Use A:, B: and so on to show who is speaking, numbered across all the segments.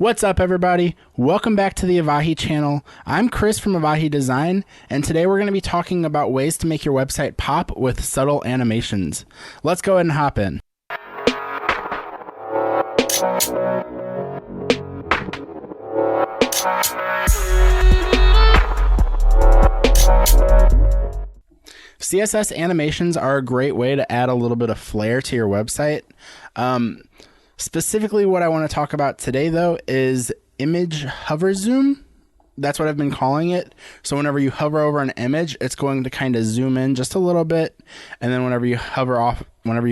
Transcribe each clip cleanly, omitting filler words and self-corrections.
A: What's up, everybody? Welcome back to the Avahi channel. I'm Kris from Avahi Design, and today we're going to be talking about ways to make your website pop with subtle animations. Let's go ahead and hop in. CSS animations are a great way to add a little bit of flair to your website. Specifically, what I want to talk about today, though, is image hover zoom. That's what I've been calling it. So whenever you hover over an image, it's going to kind of zoom in just a little bit, and then whenever you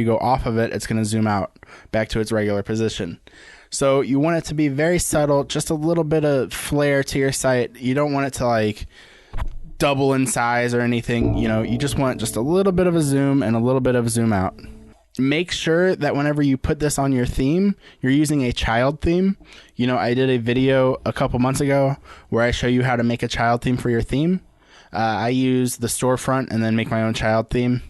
A: go off of it, it's going to zoom out back to its regular position. So you want it to be very subtle, just a little bit of flair to your site. You don't want it to like double in size or anything. You just want just a little bit of a zoom and a little bit of zoom out. Make sure that whenever you put this on your theme, you're using a child theme. I did a video a couple months ago where I show you how to make a child theme for your theme. I use the storefront and then make my own child theme.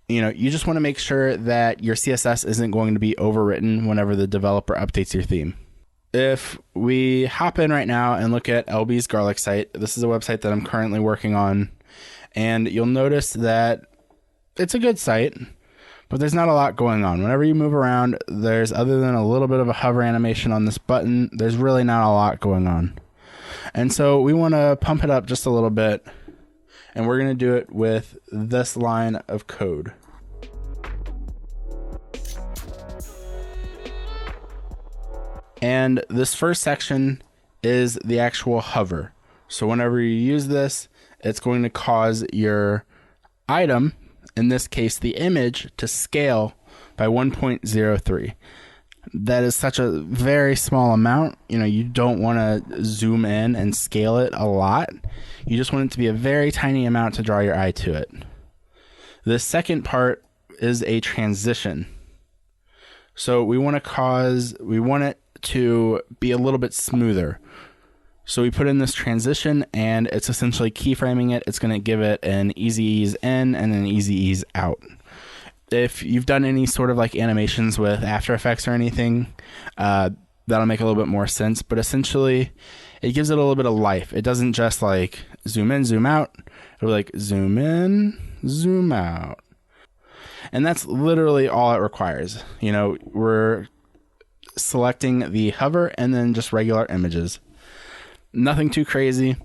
A: You just want to make sure that your CSS isn't going to be overwritten whenever the developer updates your theme. If we hop in right now and look at LB's garlic site, this is a website that I'm currently working on, and you'll notice that it's a good site, but there's not a lot going on. Whenever you move around, there's, other than a little bit of a hover animation on this button, there's really not a lot going on. And so we want to pump it up just a little bit, and we're going to do it with this line of code. And this first section is the actual hover. So whenever you use this, it's going to cause your item, in this case the image, to scale by 1.03. That is such a very small amount. You don't want to zoom in and scale it a lot. You just want it to be a very tiny amount to draw your eye to it. The second part is a transition. So we want it to be a little bit smoother. So we put in this transition, and it's essentially keyframing it. It's going to give it an easy ease in and an easy ease out. If you've done any sort of like animations with After Effects or anything, that'll make a little bit more sense. But essentially, it gives it a little bit of life. It doesn't just like zoom in, zoom out. It'll like zoom in, zoom out. And that's literally all it requires. We're selecting the hover and then just regular images. Nothing too crazy.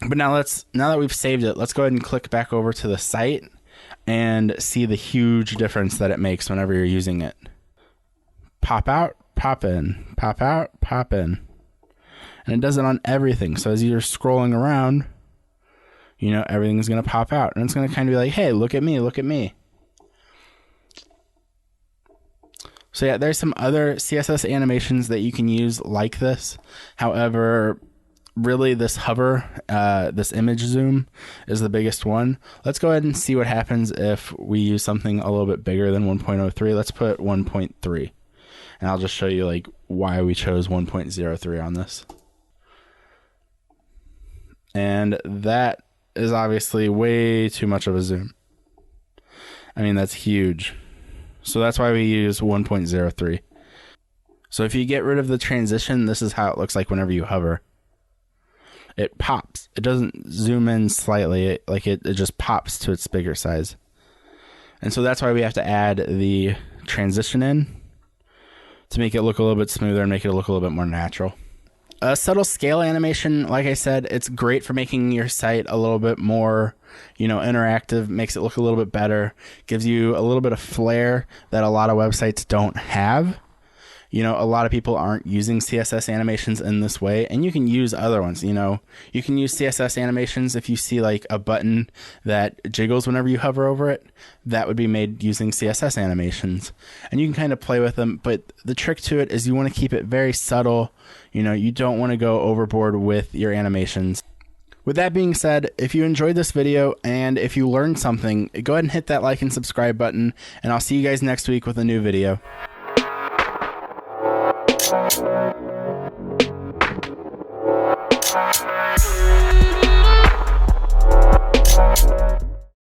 A: But now that we've saved it, let's go ahead and click back over to the site and see the huge difference that it makes whenever you're using it. Pop out, pop in, pop out, pop in. And it does it on everything. So as you're scrolling around, everything's going to pop out. And it's going to kind of be like, hey, look at me, look at me. So yeah, there's some other CSS animations that you can use like this. However, really this hover, this image zoom is the biggest one. Let's go ahead and see what happens if we use something a little bit bigger than 1.03. Let's put 1.3. And I'll just show you like why we chose 1.03 on this. And that is obviously way too much of a zoom. I mean, that's huge. So that's why we use 1.03. So if you get rid of the transition, this is how it looks like whenever you hover. It pops. It doesn't zoom in slightly. It just pops to its bigger size. And so that's why we have to add the transition in to make it look a little bit smoother and make it look a little bit more natural. A subtle scale animation, like I said, it's great for making your site a little bit more, interactive, makes it look a little bit better, gives you a little bit of flair that a lot of websites don't have. A lot of people aren't using CSS animations in this way, and you can use other ones. You can use CSS animations if you see like a button that jiggles whenever you hover over it. That would be made using CSS animations, and you can kind of play with them. But the trick to it is you want to keep it very subtle. You don't want to go overboard with your animations. With that being said, if you enjoyed this video and if you learned something, go ahead and hit that like and subscribe button, and I'll see you guys next week with a new video.